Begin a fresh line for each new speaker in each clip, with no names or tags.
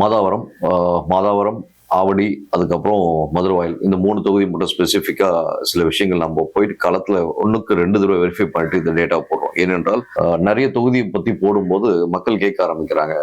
மாதாவரம், ஆவடி, அதுக்கப்புறம் மதுரவாயில், இந்த 3 தொகுதி மட்டும் ஸ்பெசிஃபிக்கா சில விஷயங்கள் நம்ம போயிட்டு களத்துல 1க்கு 2 தடவை வெரிஃபை பண்ணிட்டு இந்த டேட்டா போடுறோம். ஏனென்றால் நிறைய தொகுதியை பத்தி போடும்போது மக்கள் கேட்க ஆரம்பிக்கிறாங்க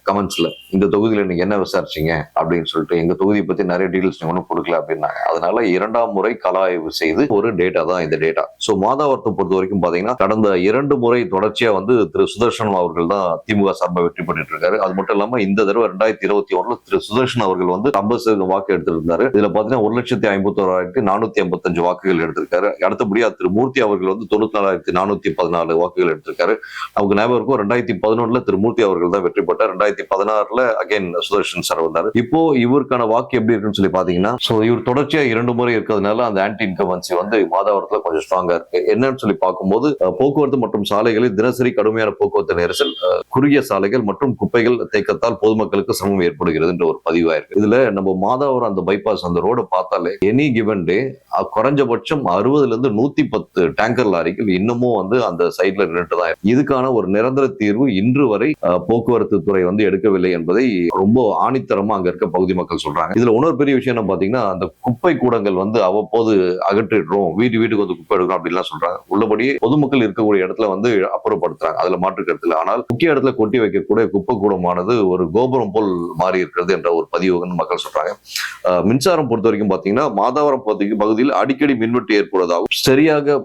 கமெண்ட்ஸ்ல, இந்த தொகுதியில நீங்க என்ன விசாரிச்சீங்க அப்படின்னு சொல்லிட்டு, எங்க தொகுதியை பத்தி நிறைய டீடைல்ஸ் நீங்க ஒன்றும் கொடுக்கல அப்படின்னாங்க. அதனால 2ஆம் முறை கள ஆய்வு செய்து ஒரு டேட்டா தான் இந்த டேட்டா. ஸோ மாதாவரத்தை பொறுத்த வரைக்கும் பாத்தீங்கன்னா கடந்த 2 முறை தொடர்ச்சியா திரு சுதர்சன் அவர்கள் தான் திமுக சார்பாக வெற்றி பெற்றுட்டு இருக்காரு. அது மட்டும் இல்லாம இந்த தடவை 2021 திரு சுதர்சன் அவர்கள் 50% வாக்கு எடுத்திருந்தாரு. இதுல பாத்தீங்கன்னா 1,51,455 வாக்குகள் எடுத்திருக்காரு. அடுத்தபடியா திரு மூர்த்தி அவர்கள் 94,414 வாக்குகள் எடுத்திருக்காரு. நமக்கு ஞாபகம் இருக்கும் 2011 திரு மூர்த்தி அவர்கள் தான் வெற்றி பெற்றார். 2016 அகைன் சுதர்சன் சார் வந்தாரு. இப்போ இவருக்கான வாக்கு எப்படி இருக்குன்னு சொல்லி பாத்தீங்கன்னா, இவர் தொடர்ச்சியா 2 முறை இருக்கிறதுனால அந்த ஆன்டி இன்கம்பன்சி மாதாவரத்துல கொஞ்சம் ஸ்ட்ராங்கா இருக்கு. என்னன்னு சொல்லி பார்க்கும்போது போக்குவரத்து மற்றும் சாலைகளில் தினசரி கடுமையான போக்குவரத்து நெரிசல், குறுகிய சாலைகள் மற்றும் குப்பைகள் தேக்கத்தால் பொதுமக்களுக்கு சிரமம் ஏற்படுகிறது என்ற ஒரு பதிவாயிருக்கு. இதுல நம்ம மாதாவரம் அந்த பைபாஸ் அந்த ரோடு பார்த்தாலே எனி கிவன் டே குறைஞ்சபட்சம் 60 to 110 டேங்கர் லாரிகள் இன்னமும் அந்த சைட்ல நின்றுட்டு தான். இதுக்கான ஒரு நிரந்தர தீர்வு இன்று வரை போக்குவரத்து துறை எடுக்கவில்லை என்பதை ரொம்ப ஆணித்தரமா அங்க இருக்க பகுதி மக்கள் சொல்றாங்க. இதுல இன்னொரு பெரிய விஷயம் என்ன பாத்தீங்கன்னா, அந்த குப்பை கூடங்கள் அவ்வப்போது அகற்றிடுறோம், வீட்டுக்கு குப்பை எடுக்கணும் அப்படின்லாம் சொல்றாங்க. உள்ளபடியே பொதுமக்கள் இருக்கக்கூடிய இடத்துல அப்புறப்படுத்துறாங்க, அதுல மாற்று கருத்துல. ஆனால் முக்கிய இடத்துல கொட்டி வைக்கக்கூடிய குப்பை கூடமானது ஒரு கோபுரம் போல் மாறி இருக்கிறது என்ற ஒரு பதிவு மக்கள் சொல்றாங்க. மின்சாரம் பொறுத்த வரைக்கும் பாத்தீங்கன்னா மாதாவரம் பகுதியில் அடிக்கடி மின்வெட்டு ஏற்படுவதாகவும் சரியாக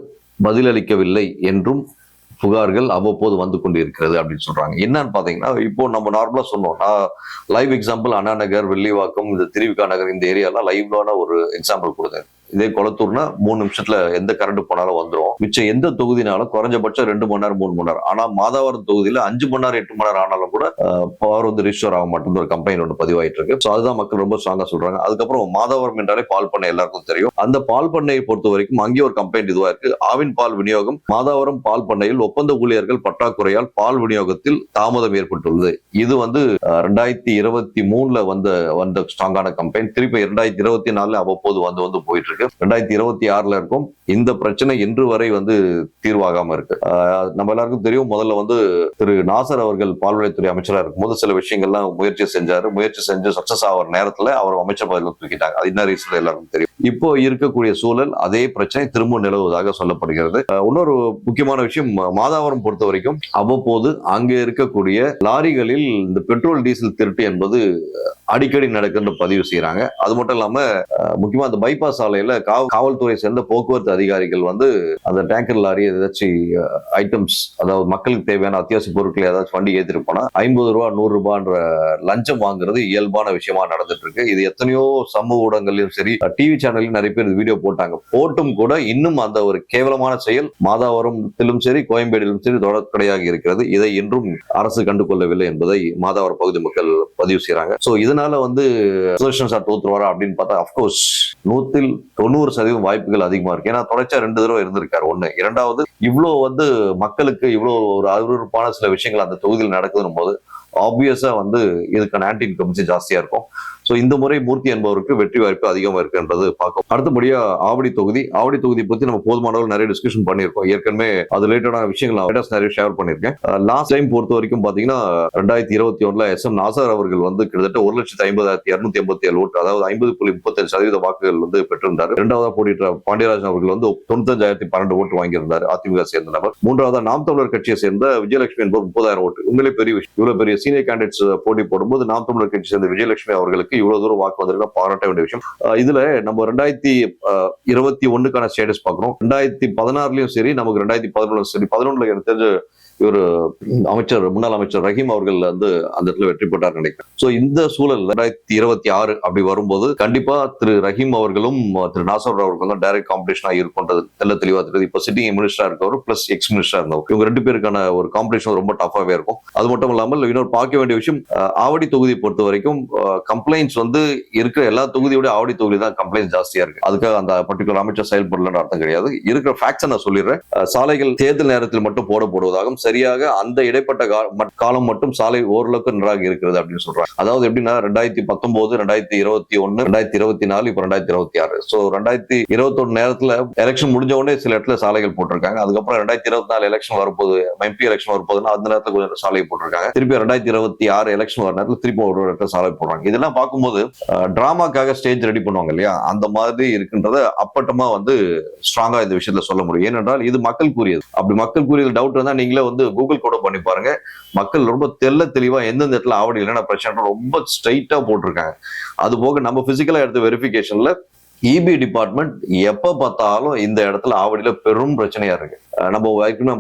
பதிலளிக்கவில்லை என்றும் புகார்கள் அவ்வப்போது வந்து கொண்டிருக்கிறது அப்படின்னு சொல்றாங்க. என்னன்னு பாத்தீங்கன்னா, இப்போ நம்ம நார்மலா சொன்னோம், லைவ் எக்ஸாம்பிள் அண்ணா நகர், வெள்ளிவாக்கம், இந்த திருவிக்கா நகர், இந்த ஏரியாலாம் லைவ்லான ஒரு எக்ஸாம்பிள் கொடுத்தேன். இதே கொளத்தூர்னா 3 நிமிஷத்துல எந்த கரண்ட் போனாலும் வந்துடும். மிச்சம் எந்த தொகுதினாலும் குறைஞ்சபட்சம் 2 மணி நேரம் 3 மணி நேரம். ஆனா மாதாவரம் தொகுதியில 5 மணி நேரம் 8 மணி நேரம் ஆனாலும் கூட பவர் ரிஸ்டோர் ஆக மாட்டேங்குது ஒரு கம்பெனி பதிவாயிட்டு இருக்கு. ஸோ அதுதான் மக்கள் ரொம்ப ஸ்ட்ராங்கா சொல்றாங்க. அதுக்கப்புறம் மாதாவரம் என்றாலே பால் பண்ணை எல்லாருக்கும் தெரியும். அந்த பால் பண்ணையை பொறுத்த வரைக்கும் அங்கே ஒரு கம்பெனி இதுவா இருக்கு. ஆவின் பால் விநியோகம் மாதாவரம் பால் பண்ணையில் ஒப்பந்த ஊழியர்கள் பற்றாக்குறையால் பால் விநியோகத்தில் தாமதம் ஏற்பட்டுள்ளது. இது 2023 வந்த ஸ்ட்ராங்கான கம்பெனி. திருப்பி 2024 அவ்வப்போது போயிட்டு இருக்கு. 2026 இருக்கும். இந்த பிரச்சனை இன்று வரை தீர்வாகாம இருக்கு. நம்ம எல்லாருக்கும் தெரியும், முதல்ல திரு நாசர் அவர்கள் பால்வளைத்துறை அமைச்சராக இருக்கும்போது சில விஷயங்கள்லாம் முயற்சி செஞ்சு சக்சஸ் ஆகிற நேரத்துல அவர் அமைச்சர் பதவியில் தூக்கிட்டாங்க. அது என்ன ரீசன் எல்லாருக்கும் தெரியும். இப்போ இருக்கக்கூடிய சூழல் அதே பிரச்சனை திரும்ப நிலவுவதாக சொல்லப்படுகிறது. இன்னொரு முக்கியமான விஷயம், மாதாவரம் பொறுத்த வரைக்கும் அவ்வப்போது அங்கே இருக்கக்கூடிய லாரிகளில் இந்த பெட்ரோல் டீசல் திருட்டு என்பது அடிக்கடி நடக்குன்னு பதிவு செய்யறாங்க. அது மட்டும் இல்லாம முக்கியமா அந்த பைபாஸ் சாலையில காவல்துறை சேர்ந்த போக்குவரத்து அதிகாரிகள் அந்த டேங்கர் லாரி ஏதாச்சும் ஐட்டம்ஸ், அதாவது மக்களுக்கு தேவையான அத்தியாவசிய பொருட்களை ஏதாச்சும் வண்டி ஏற்றிட்டு போனா 50 ரூபா 100 ரூபான்ற லஞ்சம் வாங்குறது இயல்பான விஷயமா நடந்துட்டு இருக்கு. இது எத்தனையோ சமூக ஊடகங்களையும் சரி, டிவி சேனல்லையும் நிறைய பேர் வீடியோ போட்டும் கூட இன்னும் அந்த ஒரு கேவலமான செயல் மாதாவரத்திலும் சரி கோயம்பேடிலும் சரி தொடர்கடையாக இருக்கிறது. இதை இன்றும் அரசு கண்டுகொள்ளவில்லை என்பதை மாதாவரம் பகுதி மக்கள் பதிவு செய்யறாங்க. சோ இதனால சுதர்ஷன் சார் தோத்துருவாரா அப்படின்னு பார்த்தா அப்கோர்ஸ் 100% வாய்ப்புகள் அதிகமா இருக்கு. ஏன்னா தொடர்ச்சியா 2 தடவை இருந்திருக்காரு. ஒண்ணு. இரண்டாவது, இவ்வளவு மக்களுக்கு இவ்வளவு ஒரு அருவருப்பான சில விஷயங்கள் அந்த தொகுதியில் நடக்குதுன்னு போது ஆப்வியஸா இதுக்கான ஆன்டி இன்கம்பன்சி ஜாஸ்தியா இருக்கும். சோ இந்த முறை மூர்த்தி என்பவருக்கு வெற்றி வாய்ப்பு அதிகமா இருக்குன்றது பார்க்கும். அடுத்தபடியா ஆவடி தொகுதி பத்தி நம்ம போதுமான நிறைய டிஸ்கஷன் பண்ணியிருக்கோம். ஏற்கனவே அது ரிலேட்டடான விஷயங்கள் நிறைய ஷேர் பண்ணிருக்கேன். லாஸ்ட் டைம் பொறுத்த வரைக்கும் பாத்தீங்கன்னா 2021 SM நாசர் அவர்கள் கிட்டத்தட்ட 1,50,287 ஓட்டு, அதாவது 50.37% வாக்குகள் பெற்றிருந்தார். இரண்டாவதா போட்டியிட்ட பாண்டியராஜன் அவர்கள் 95,012 ஓட்டு வாங்கியிருந்தார், அதிமுக சேர்ந்த நபர். மூன்றாவதா நாம் தமிழர் கட்சியை சேர்ந்த விஜயலட்சுமி என்பவர் 30,000 ஓட்டு. உண்மையிலே பெரிய விஷயம். இவ்வளவு பெரிய சீனியர் கேண்டிடேட்ஸ் போட்டி போடும்போது நாம் தமிழர் கட்சி சேர்ந்த விஜயலட்சுமி அவர்களுக்கு இவ்வளவு தூரம் வாக்கு வந்திருக்க பாராட்ட வேண்டிய விஷயம். இதுல நம்ம 2021 ஸ்டேட்டஸ் பார்க்கிறோம். 2016 சரி, நமக்கு 2011 சரி, 11 எனக்கு தெரிஞ்ச இவர் முன்னாள் அமைச்சர் ரஹீம் அவர்கள் அந்த இடத்துல வெற்றி பெற்றார் நினைக்கிறேன். சோ இந்த சூழல் 2026 அப்படி வரும்போது கண்டிப்பா திரு ரஹீம் அவர்களும் திரு நாசர் அவர்களும் டைரக்ட் காம்படிஷனா இருக்கும்ன்றது தெளிவா தெரியுது. இப்ப சிட்டிங் மினிஸ்டரா இருக்கவர் பிளஸ் எக்ஸ் மினிஸ்டரா இருந்தவர், இவங்க 2 பேருக்கான ஒரு காம்படிஷன் ரொம்ப டஃபாவே இருக்கும். அது மட்டும் இல்லாமல் இன்னொரு பார்க்க வேண்டிய விஷயம், ஆவடி தொகுதியை பொறுத்த வரைக்கும் கம்ப்ளைண்ட்ஸ் இருக்கிற எல்லா தொகுதியோட ஆவடி தொகுதி தான் கம்ப்ளைண்ட்ஸ் ஜாஸ்தியா இருக்கு. அதுக்காக அந்த பர்டிகுலர் அமைச்சர் செயல்படலன்னு அர்த்தம் கிடையாது. இருக்கிற ஃபேக்ட்ஸ் நான் சொல்லிடுறேன். சாலைகள் தேர்தல் நேரத்தில் மட்டும் போடுவதாகவும் சரியாக அந்த இடைப்பட்ட காலம் மட்டும் சாலை ஓரளவுக்கு நன்றாக இருக்கிறது அப்படின்னு சொல்றாங்க. அதாவது எப்படின்னா 2019, 2021, 2024, இப்ப 2026. ஸோ 2021 நேரத்துல எலெக்ஷன் முடிஞ்ச உடனே சில இடத்துல சாலைகள் போட்டிருக்காங்க. அதுக்கப்புறம் 2024 எலெக்ஷன் வரப்போகுது, எம்பி எலெக்ஷன் வரப்போகுதுன்னா அந்த நேரத்துல கொஞ்சம் சாலை போட்டிருக்காங்க. திருப்பி 2026 எலெக்ஷன் வர நேரத்துல திருப்பி ஒரு இடத்துல சாலை போடுறாங்க. இதெல்லாம் பார்க்கும்போது டிராமாக்காக ஸ்டேஜ் ரெடி பண்ணுவாங்க இல்லையா, அந்த மாதிரி இருக்குன்றத அப்பட்டமா வந்து ஸ்ட்ராங்கா இந்த விஷயத்துல சொல்ல முடியும். ஏனென்றால் இது மக்கள் கூறியது. அப்படி மக்கள் கூறியது டவுட் இருந்தா நீங்களே வந்து கூகுள் கூட பண்ணி பாருங்க. மக்கள் ரொம்ப தெளிவா எந்தெந்த இடத்துல ஆவடி இல்லைன்னா பிரச்சனை ரொம்ப ஸ்ட்ரைட்டா போட்டிருக்காங்க. அது போக நம்ம பிசிக்கலா எடுத்த வெரிஃபிகேஷன்ல இபி டிபார்ட்மெண்ட் எப்ப பார்த்தாலும் இந்த இடத்துல ஆவடியில பெரும் பிரச்சனையா இருக்கு. நம்ம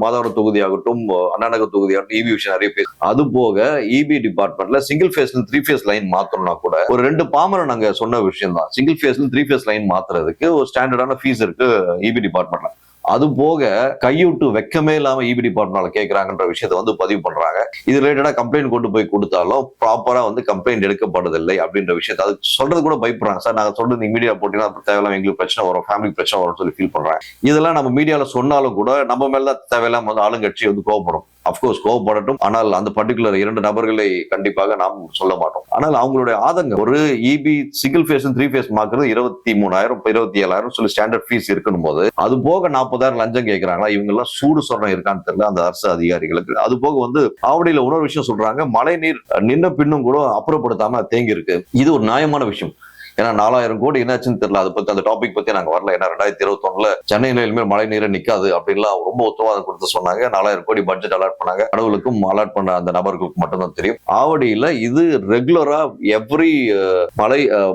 மாதவரம் தொகுதி ஆகட்டும், அண்ணாநகர் தொகுதி ஆகட்டும், இபி விஷயம் நிறைய பேர். அது போக இபி டிபார்ட்மெண்ட்ல சிங்கிள் ஃபேஸ்ல 3 ஃபேஸ் லைன் மாத்தணும்னா கூட ஒரு 2 பாமரை நாங்க சொன்ன விஷயம் தான். சிங்கிள் ஃபேஸ்ல 3 ஃபேஸ் லைன் மாத்துறதுக்கு ஒரு ஸ்டாண்டர்டான ஃபீஸ் இருக்கு இபி டிபார்ட்மெண்ட்ல. அது போக கையூட்டு வெக்கமே இல்லாம இபி டிபார்ட்மெண்ட்ல கேட்கறாங்கன்ற விஷயத்த வந்து பதிவு பண்றாங்க. இது ரிலேட்டடா கம்ப்ளைண்ட் கொண்டு போய் கொடுத்தாலும் ப்ராப்பரா வந்து கம்ப்ளைண்ட் எடுக்கப்படுதில்லை அப்படின்ற விஷயத்த அது சொல்றது கூட பயப்படுறாங்க. சார் நாங்க சொல்றது நீங்க மீடியா போட்டீங்கன்னா தேவையில்லாம எங்களுக்கு பிரச்சனை வரும், ஃபேமிலி பிரச்சனை வரும்னு சொல்லி ஃபீல் பண்றாங்க. இதெல்லாம் நம்ம மீடியால சொன்னாலும் கூட நம்ம மேலதான் தேவையில்லாம வந்து ஆளுங்கட்சி வந்து கோவப்படும். அப்கோர்ஸ் கோவப்படட்டும். ஆனால் அந்த பர்டிகுலர் 2 நபர்களை கண்டிப்பாக நாம் சொல்ல மாட்டோம். ஆனால் அவங்களுடைய ஆதங்கம் ஒரு இபி சிங்கிள் ஃபேஸ் 3 ஃபேஸ் மாக்குறது 23,000 27,000 சொல்லி ஸ்டாண்டர்ட் ஃபீஸ் இருக்கணும் போது அது போக 40,000 லஞ்சம் கேட்கறாங்களா? இவங்க எல்லாம் சூடு சொல்றோம் இருக்கான்னு தெரியல அந்த அரசு அதிகாரிகளுக்கு. அது போக வந்து ஆவடியில இன்னொரு விஷயம் சொல்றாங்க, மழை நீர் நின்ன பின்னும் கூட அப்புறப்படுத்தாம தேங்கி இருக்கு. இது ஒரு நியாயமான விஷயம். ஏன்னா 4,000 கோடி என்னாச்சுன்னு தெரியல. அதை பத்தி அந்த டாபிக் பத்தி நாங்க வரல. ஏன்னா 2021 சென்னையில இனிமேல் மழை நீரை நிக்காது அப்படின்லாம் ரொம்ப உத்தரவாதம் கொடுத்து சொன்னாங்க. 4,000 கோடி பட்ஜெட் அலாட் பண்ணாங்க. கடவுளுக்கும் அலாட் பண்ண அந்த நபர்களுக்கு மட்டும்தான் தெரியும். ஆவடியில இது ரெகுலரா எவ்ரி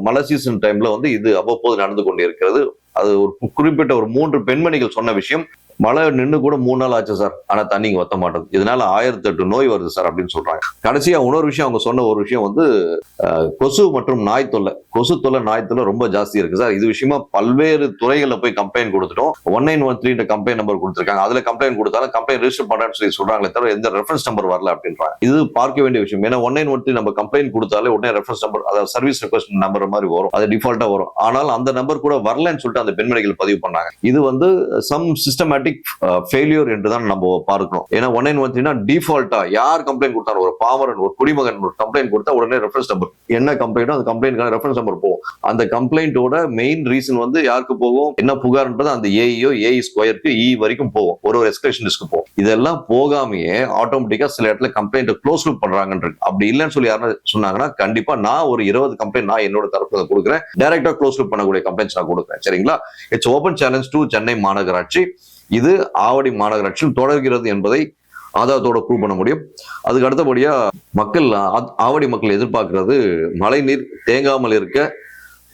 மழை சீசன் டைம்ல வந்து இது அவ்வப்போது நடந்து கொண்டு இருக்கிறது. அது ஒரு குறிப்பிட்ட ஒரு 3 பெண்மணிகள் சொன்ன விஷயம். மழை நின்று கூட 3 நாள் ஆச்சு சார், ஆனா தண்ணி இங்க வத்த மாட்டேது, இதனால 1008 நோய் வருது சார் அப்படின்னு சொல்றாங்க. கடைசியா இன்னொரு விஷயம் அவங்க சொன்ன ஒரு விஷயம் வந்து கொசு மற்றும் நாய் தொல்லை. கொசு தொல்லை, நாய் தொல்லை ரொம்ப ஜாஸ்தி இருக்கு சார். இது விஷயமா பல்வேறு துறைகள்ல போய் கம்ப்ளைண்ட் கொடுத்துட்டோம். 1913 கம்ப்ளைண்ட் நம்பர் கொடுத்திருக்காங்க. அதுல கம்ப்ளைண்ட் கொடுத்தாலும் கம்ப்ளைண்ட் ரெஜிஸ்டர் பண்றேன்னு சொல்லி சொல்றாங்களே தவிர எந்த ரெஃபரன்ஸ் நம்பர் வரல அப்படின்றாங்க. இது பார்க்க வேண்டிய விஷயம். ஏன்னா 1913 நம்ம கம்ப்ளைண்ட் கொடுத்தாலே உடனே ரெஃபரன்ஸ் நம்பர், அதாவது சர்வீஸ் ரெக்வஸ்ட் நம்பர் மாதிரி வரும், அது டிஃபால்ட்டா வரும். ஆனால் அந்த நம்பர் கூட வரலன்னு சொல்லிட்டு அந்த பெண்மணிகள் பதிவு பண்ணாங்க. இது வந்து சம் சிஸ்டமேட்டிக் ஃபெயிலியர் என்று தான் நம்ம பார்க்கணும். ஏன்னா 1913 டிஃபால்ட்டா யார் கம்ப்ளைண்ட் கொடுத்தாலும் ஒரு பாமரன் ஒரு குடிமகன் ஒரு கம்ப்ளைண்ட் கொடுத்தா உடனே ரெஃபரன்ஸ் நம்பர், என்ன கம்ப்ளைண்டோ அந்த கம்ப்ளைண்ட்கான ரெஃபரன்ஸ் நம்பர் போகும். அந்த கம்ப்ளைண்டோட மெயின் ரீசன் வந்து யாருக்கு போகும், என்ன புகார்ன்றது அந்த ஏஇயோ ஏஇ ஸ்கொயருக்கு இ வரைக்கும் போகும், ஒரு எஸ்கலேஷன் லிஸ்ட் போகும். இதெல்லாம் போகாமையே ஆட்டோமேட்டிக்கா சில இடத்துல கம்ப்ளைண்ட் க்ளோஸ் லூப் பண்றாங்கன்னு. அப்படி இல்லைன்னு சொல்லி யாரும் சொன்னாங்கன்னா கண்டிப்பா நான் ஒரு 20 கம்ப்ளைண்ட் நான் என்னோட தரப்புல கொடுக்குறேன். டைரக்டா க்ளோஸ் லூப் பண்ணக்கூடிய கம்ப்ளைண்ட்ஸ் நான் கொடுக்குறேன். சரிங்களா? It's open challenge to Chennai மாநகராட்சி. இது ஆவடி மாநகராட்சியில் தொடர்கிறது என்பதை ஆதாரத்தோட ப்ரூவ் பண்ண முடியும். அதுக்கு அடுத்தபடியா மக்கள் ஆவடி மக்கள் எதிர்பார்க்கிறது மழை நீர் தேங்காமல் இருக்க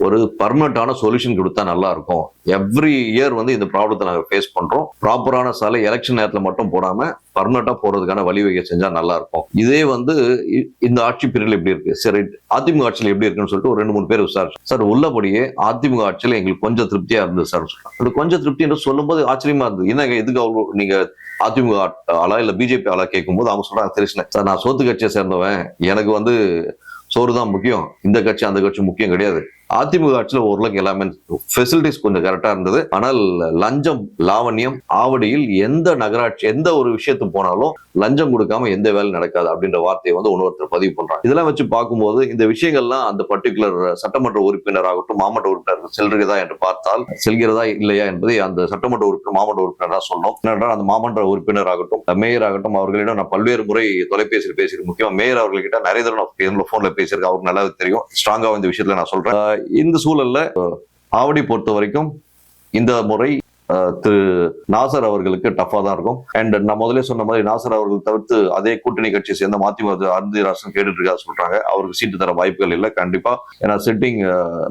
ஒரு பர்மனண்டான சொல்யூஷன் கொடுத்தா நல்லா இருக்கும். எவ்ரி இயர் வந்து இந்த ப்ராப்ளத்தை நாங்கள் ஃபேஸ் பண்றோம். ப்ராப்பரான சாலை எலெக்ஷன் நேரத்தில் மட்டும் போடாம பர்மனண்டா போறதுக்கான வழிவகை செஞ்சா நல்லா இருக்கும். இதே வந்து இந்த ஆட்சி பீரியட்ல எப்படி இருக்கு, சரி அதிமுக ஆட்சியில் எப்படி இருக்குன்னு சொல்லிட்டு ஒரு 2-3 பேர் விசாரிச்சு சார் உள்ளபடியே அதிமுக ஆட்சியில் எங்களுக்கு கொஞ்சம் திருப்தியா இருந்தது சார். அது கொஞ்சம் திருப்தி என்று சொல்லும் போது ஆச்சரியமா இருந்தது. என்னங்க இதுக்கு அவங்க நீங்க அதிமுக ஆளா இல்ல பிஜேபி ஆளா கேட்கும் போது அவங்க சொல்றாங்க, தெரியும் சார் நான் சோத்து கட்சியை சேர்ந்தவன், எனக்கு வந்து சோறு தான் முக்கியம், இந்த கட்சி அந்த கட்சி முக்கியம் கிடையாது. அதிமுக ஆட்சியில் ஓரளவுக்கு எல்லாமே ஃபெசிலிட்டிஸ் கொஞ்சம் கரெக்டா இருந்தது. ஆனால் லஞ்சம் லாவண்யம் ஆவடியில் எந்த நகராட்சி எந்த ஒரு விஷயத்துக்கு போனாலும் லஞ்சம் கொடுக்காம எந்த வேலை நடக்காது அப்படின்ற வார்த்தையை வந்து ஒருத்தர் பதிவு பண்றாங்க. இதெல்லாம் வச்சு பார்க்கும்போது இந்த விஷயங்கள்லாம் அந்த பர்டிகுலர் சட்டமன்ற உறுப்பினர் ஆகட்டும் மாவட்ட உறுப்பினர் செல்கிறதா என்று பார்த்தால் செல்கிறதா இல்லையா என்பதை அந்த சட்டமன்ற உறுப்பினர் மாவட்ட உறுப்பினர் தான் சொல்லணும். ஏனென்றால் அந்த மாவட்ட உறுப்பினர் ஆகட்டும் மேயர் ஆகட்டும் அவர்களிடம் நான் பல்வேறு முறை தொலைபேசியில் பேசியிருக்கேன். முக்கியமா மேயர் அவர்கிட்ட நிறைய தடவை போன்ல பேசியிருக்கேன். அவருக்கு நல்லாவே தெரியும். ஸ்ட்ராங்கா இந்த விஷயத்துல நான் சொல்றேன். இந்த சூழல்ல ஆவடி பொறுத்த வரைக்கும் இந்த முறை திரு நாசர் அவர்களுக்கு டஃபா தான் இருக்கும். அண்ட் நான் முதலே சொன்ன மாதிரி நாசர் அவர்கள் தவிர்த்து அதே கூட்டணி கட்சியை சேர்ந்த மதிமுக அருந்தராசன் கேட்டுட்டு இருக்கா சொல்றாங்க. அவருக்கு சீட்டு தர வாய்ப்புகள் இல்லை கண்டிப்பா. ஏன்னா சிட்டிங்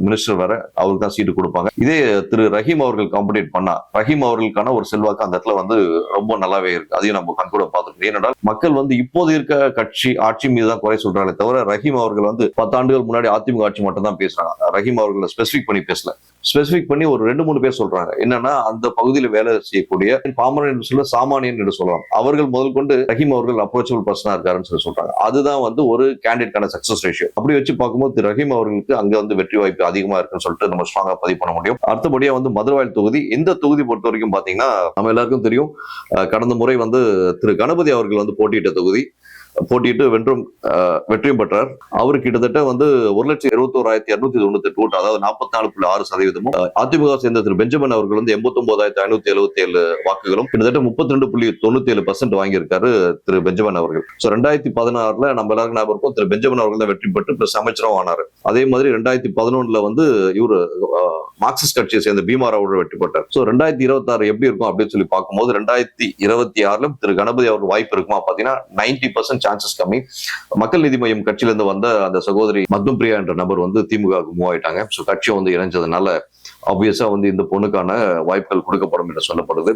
மினிஸ்டர் வேற, அவருக்கு தான் சீட்டு கொடுப்பாங்க. இதே திரு ரஹீம் அவர்கள் காம்படேட் பண்ணா ரஹீம் அவர்களுக்கான ஒரு செல்வாக்கு அந்த இடத்துல வந்து ரொம்ப நல்லாவே இருக்கு. அதையும் நம்ம கண்கூட பார்த்துக்கணும். ஏனென்றால் மக்கள் வந்து இப்போது இருக்க கட்சி ஆட்சி மீது தான் குறை சொல்றாங்களே தவிர ரஹீம் அவர்கள் வந்து 10 ஆண்டுகள் முன்னாடி அதிமுக ஆட்சி மட்டும் தான் பேசுறாங்க. ரஹீம் அவர்களை ஸ்பெசிபிக் பண்ணி பேசல. ஸ்பெசிபிக் பண்ணி ஒரு 2-3 பேர் சொல்றாங்க. என்னன்னா அந்த பகுதியில் வேலை செய்யக்கூடிய பாமரன் என்று சொல்ல சாமானியன் என்று சொல்லலாம். அவர்கள் முதல் கொண்டு ரஹீம் அவர்கள் அப்ரோச்சபிள் பர்சனா இருக்காருன்னு சொல்றாங்க. அதுதான் வந்து ஒரு கேண்டிடேட்கான சக்சஸ் ரேஷியோ. அப்படி வச்சு பார்க்கும்போது திரு ரஹீம் அவர்களுக்கு அங்க வந்து வெற்றி வாய்ப்பு அதிகமா இருக்குன்னு சொல்லிட்டு நம்ம ஸ்ட்ராங்கா பதிவு பண்ண முடியும். அடுத்தபடியா வந்து மதுரவாயல் தொகுதி, இந்த தொகுதி பொறுத்த வரைக்கும் பாத்தீங்கன்னா நம்ம எல்லாருக்கும் தெரியும், கடந்த முறை வந்து திரு கணபதி அவர்கள் வந்து போட்டியிட்ட தொகுதி, போட்டியிட்டு வெற்றியும் பெற்றார். அவரு கிட்டத்தட்ட வந்து 1,71,298 ஓட்டு, அதாவது 44.6%. அதிமுக சேர்ந்த திரு பெஞ்சமின் அவர்கள் வந்து 89,577 வாக்குகளும் கிட்டத்தட்ட 32.97% வாங்கியிருக்காரு திரு பெஞ்சமின் அவர்கள். 2016 நம்ம எல்லாருக்கும் ஞாபகம் இருக்கும், திரு பெஞ்சமின் அவர்கள் தான் வெற்றி பெற்று பிளஸ் அமைச்சரும் ஆனாரு. அதே மாதிரி 2011 வந்து இவரு மார்க்சிஸ்ட் கட்சியை சேர்ந்த பீமாராவோட வெற்றி பெற்றார். 2026 எப்படி இருக்கும் அப்படின்னு சொல்லி பார்க்கும்போது 2026 திரு கணபதி அவர்கள் வாய்ப்பு இருக்குமா பாத்தீங்கன்னா 90% சான்சஸ் கம்மி. மக்கள் நீதி மையம் கட்சியிலிருந்து வந்த அந்த சகோதரி மக்தும்பிரியா என்ற நபர் வந்து திமுக மூவ் ஆயிட்டாங்க. கட்சியை வந்து இணைஞ்சதுனால ஆப்வியஸா வந்து இந்த பொண்ணுக்கான வாய்ப்புகள் கொடுக்கப்படும் என்று சொல்லப்படுது.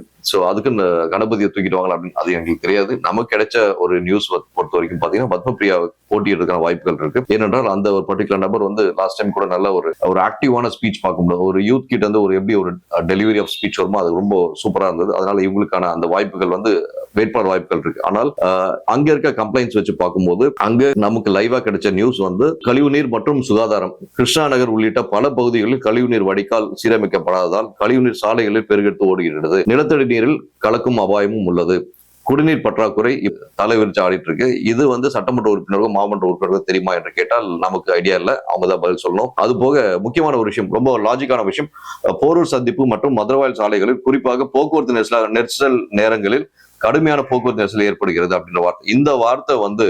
அதுக்கு இந்த கணபதியை தூக்கிடுவாங்களா அப்படின்னு அது எங்களுக்கு தெரியாது. நமக்கு கிடைச்ச ஒரு நியூஸ் பொறுத்த வரைக்கும் பாத்தீங்கன்னா பத்மபிரியா போட்டியிடுறதுக்கான வாய்ப்புகள் இருக்கு. ஏனென்றால் அந்த ஒரு பர்டிகுலர் நபர் வந்து லாஸ்ட் டைம் கூட நல்ல ஒரு ஆக்டிவான ஸ்பீச் பார்க்க முடியும். ஒரு யூத் கிட்ட வந்து எப்படி ஒரு டெலிவரி ஆஃப் ஸ்பீச் வருமோ அது ரொம்ப சூப்பரா இருந்தது. அதனால இவங்களுக்கான அந்த வாய்ப்புகள் வந்து வேட்பாளர் வாய்ப்புகள் இருக்கு. ஆனால் அங்க இருக்க கம்ப்ளைண்ட்ஸ் வச்சு பார்க்கும்போது அங்க நமக்கு லைவா கிடைச்ச நியூஸ் வந்து கழிவுநீர் மற்றும் சுகாதாரம், கிருஷ்ணா நகர் உள்ளிட்ட பல பகுதிகளில் கழிவுநீர் வடிகால் சீரமைக்கப்படாததால் கழிவுநீர் சாலைகளில் பெருகெடுத்து ஓடுகிறது. நிலத்தடி நீரில் கலக்கும் அபாயமும் உள்ளது. குடிநீர் பற்றாக்குறை தலைவிரிச்சு ஆடிட்டு இருக்கு. இது வந்து சட்டமன்ற உறுப்பினர்கள் மாவட்ட உறுப்பினர்கள் தெரியுமா என்று கேட்டால் நமக்கு ஐடியா இல்லை. அவங்க தான் பதில் சொல்லணும். அது போக முக்கியமான ஒரு விஷயம், ரொம்ப லாஜிக்கான விஷயம், போரூர் சந்திப்பு மற்றும் மதுரவாயல் சாலைகளில் குறிப்பாக போக்குவரத்து நெரிசல் நேரங்களில் கடுமையான போக்குவரத்து நெரிசல் ஏற்படுகிறது அப்படின்ற வார்த்தை. இந்த வார்த்தை வந்து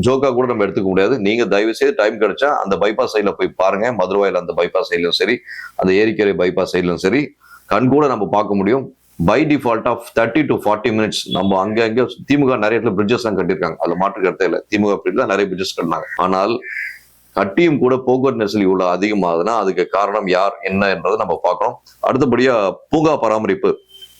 ஜோக்கா கூட நம்ம எடுத்துக்க முடியாது. நீங்க தயவு செய்து டைம் கிடைச்சா அந்த பைபாஸ் சைட்ல போய் பாருங்க. மதுரவாயில் அந்த பைபாஸ் சைட்லயும் சரி, அந்த ஏரிக்கரை பைபாஸ் சைட்லயும் சரி, கண் கூட நம்ம பார்க்க முடியும். By default of 30 to 40 minutes நம்ம அங்க திமுக நிறைய இடத்துல பிரிட்ஜஸ் எல்லாம் கட்டியிருக்காங்க. அதுல மாற்று கருத்தே இல்லை. திமுக தான் நிறைய பிரிட்ஜஸ் கட்டினாங்க. ஆனால் கட்டியும் கூட போக்குவரத்து நெரிசல் இவ்வளவு அதிகமாகுதுன்னா அதுக்கு காரணம் யார் என்ன என்றதை நம்ம பார்க்கணும். அடுத்தபடியா பூங்கா பராமரிப்பு,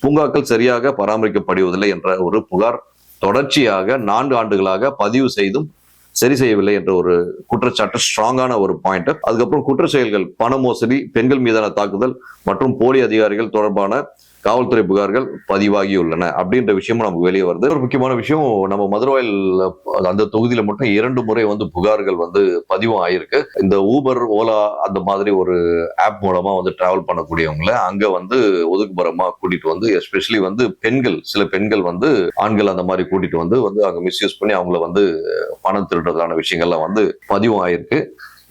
பூங்காக்கள் சரியாக பராமரிக்கப்படுவதில்லை என்ற ஒரு புகார் தொடர்ச்சியாக 4 ஆண்டுகளாக பதிவு செய்தும் சரி செய்யவில்லை என்ற ஒரு குற்றச்சாட்டு ஸ்ட்ராங்கான ஒரு பாயிண்ட். அதுக்கப்புறம் குற்ற செயல்கள், பண மோசடி, பெண்கள் மீதான தாக்குதல் மற்றும் போலி அதிகாரிகள் தொடர்பான காவல்துறை புகார்கள் பதிவாகியுள்ளன அப்படின்ற விஷயமும் நமக்கு வெளியே வருது. ஒரு முக்கியமான விஷயம், நம்ம மதுரவாயில் அந்த தொகுதியில மட்டும் 2 முறை வந்து புகார்கள் வந்து பதிவும் ஆயிருக்கு. இந்த ஊபர், ஓலா அந்த மாதிரி ஒரு ஆப் மூலமா வந்து டிராவல் பண்ணக்கூடியவங்களை அங்க வந்து ஒதுக்குப்புறமா கூட்டிட்டு வந்து, எஸ்பெஷலி வந்து பெண்கள், சில பெண்கள் வந்து ஆண்கள் அந்த மாதிரி கூட்டிட்டு வந்து அங்க மிஸ்யூஸ் பண்ணி அவங்கள வந்து பணம் திருடுறதான விஷயங்கள்லாம் வந்து பதிவும் ஆயிருக்கு.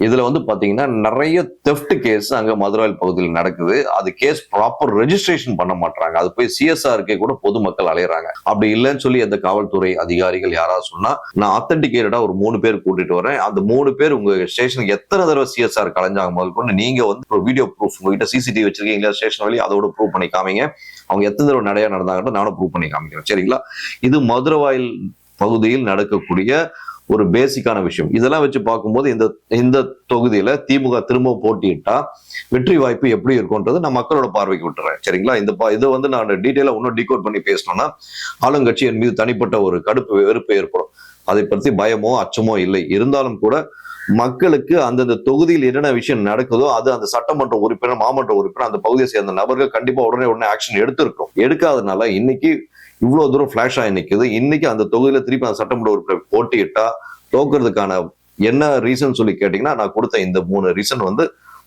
இதுல வந்து பாத்தீங்கன்னா நிறைய தெஃப்ட் கேஸ் அங்க மதுரவாயல் பகுதியில் நடக்குது. அது கேஸ் ப்ராப்பர் ரெஜிஸ்ட்ரேஷன் பண்ண மாட்டாங்க. அது போய் சிஎஸ்ஆர்கே கூட பொதுமக்கள் அலையறாங்க. அப்படி இல்லைன்னு சொல்லி அந்த காவல்துறை அதிகாரிகள் யாராவது சொன்னா, நான் ஆத்தென்டிகேட்டடா ஒரு 3 பேர் கூட்டிட்டு வரேன், அந்த 3 பேர் உங்க ஸ்டேஷனுக்கு எத்தனை தடவை சிஎஸ்ஆர் கலைஞ்சாங்க முதல் கொண்டு நீங்க வந்து வீடியோ ப்ரூஃப் உங்ககிட்ட சிசிடிவி வச்சிருக்கீங்களா ஸ்டேஷன் வழி, அதோட ப்ரூவ் பண்ணி காமிங்க. அவங்க எத்தனை தடவை நடையா நடந்தாங்கன்னு நானும் ப்ரூவ் பண்ணி காமிக்கிறேன். சரிங்களா? இது மதுரவாயல் பகுதியில் நடக்கக்கூடிய ஒரு பேசிக்கான விஷயம். இதெல்லாம் வச்சு பார்க்கும்போது இந்த தொகுதியில திமுக திரும்ப போட்டியிட்டா வெற்றி வாய்ப்பு எப்படி இருக்கும்ன்றது நான் மக்களோட பார்வைக்கு விட்டுறேன். சரிங்களா? இதை வந்து நான் டீட்டெயிலா இன்னும் டீகோட் பண்ணி பேசணும்னா ஆளுங்கட்சி என் மீது தனிப்பட்ட ஒரு கடுப்பு வெறுப்பு ஏற்படும். அதை பற்றி பயமோ அச்சமோ இல்லை. இருந்தாலும் கூட மக்களுக்கு அந்தந்த தொகுதியில் என்னென்ன விஷயம் நடக்குதோ அது அந்த சட்டமன்ற உறுப்பினர், மாமன்ற உறுப்பினர், அந்த பகுதியை சேர்ந்த நபர்கள் கண்டிப்பா உடனே ஆக்ஷன் எடுத்திருக்கோம். எடுக்காதனால இன்னைக்கு இவ்வளவு தூரம் பிளாஷ் ஆகி நிக்குது. இன்னைக்கு அந்த தொகுதியில திருப்பி அந்த சட்டமன்ற உறுப்பினர் போட்டியிட்டா தோக்குறதுக்கான என்ன ரீசன் சொல்லி கேட்டீங்கன்னா, நான் கொடுத்த இந்த 3 ரீசன் வந்து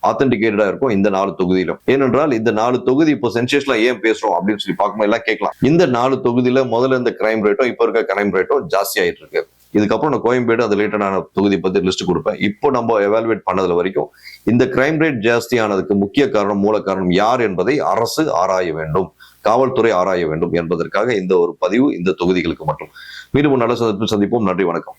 ஆத்தென்டிகேட்டடா இருக்கும் இந்த 4 தொகுதியிலும். ஏனென்றால் இந்த 4 தொகுதி இப்போ சென்சேஷன்ல ஏன் பேசுறோம் அப்படின்னு சொல்லி பார்க்கும்போது எல்லாம் கேட்கலாம். இந்த 4 தொகுதியில முதல்ல இந்த கிரைம் ரேட்டும் இப்ப இருக்க கிரைம் ரேட்டும் ஜாஸ்தி ஆயிட்டு இருக்கு. இதுக்கப்புறம் நான் கோயம்பேடு அது ரிலேட்டடான தொகுதி பத்தி லிஸ்ட் கொடுப்பேன். இப்போ நம்ம எவாலுவேட் பண்ணதுல வரைக்கும் இந்த கிரைம் ரேட் ஜாஸ்தி ஆனதுக்கு முக்கிய காரணம், மூல காரணம் யார் என்பதை அரசு ஆராய வேண்டும், காவல்துறை ஆராய வேண்டும் என்பதற்காக இந்த ஒரு பதிவு இந்த தொகுதிகளுக்கு மட்டும். மீண்டும் நல்ல சந்திப்போம். நன்றி, வணக்கம்.